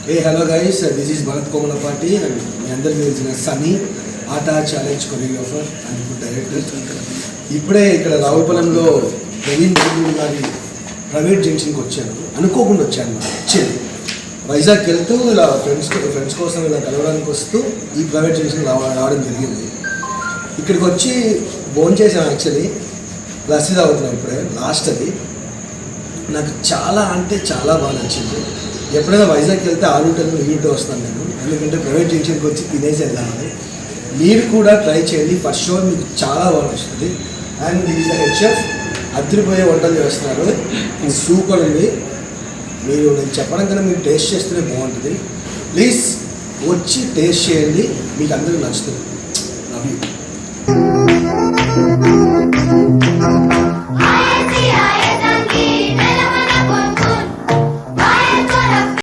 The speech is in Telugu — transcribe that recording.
Hey, hello guys, this is Bharat Komalapati and మీ అందరికీ తెలిసిన సన్నీ ఆట challenge choreographer and food director. ఇప్పుడే ఇక్కడ రావులపాలెంలో ప్రవీణ్ గారి ప్రైవేట్ జంక్షన్కి వచ్చాను. అనుకోకుండా వచ్చాను. వచ్చేది వైజాగ్కి వెళ్తూ ఇలా ఫ్రెండ్స్ కోసం ఇలా కలవడానికి వస్తూ ఈ ప్రైవేట్ జంక్షన్ రావడం జరిగింది. ఇక్కడికి వచ్చి భోజనం చేశాను. యాక్చువల్లీ లస్సీ తాగుతున్నాను ఇప్పుడే. లాస్ట్ అది నాకు చాలా అంటే చాలా బాగా నచ్చింది. ఎప్పుడైనా వైజాగ్కి వెళ్తే ఆ రూట్ ఈ రూట్ వస్తాను నేను, ఎందుకంటే ప్రైవేట్ జంక్షన్కి వచ్చి తినేసి వెళ్దామని. మీరు కూడా ట్రై చేయండి, ఫస్ట్ షోర్ మీకు చాలా బాగా వస్తుంది. అండ్ ఈజ్ హెడ్ షెఫ్ అదిరిపోయే వంటలు చేస్తున్నారు, సూపర్ ఉంది. మీరు నేను చెప్పడం కన్నా మీరు టేస్ట్ చేస్తేనే బాగుంటుంది. ప్లీజ్ వచ్చి టేస్ట్ చేయండి, మీకు అందరికీ నచ్చుతుంది. Love you.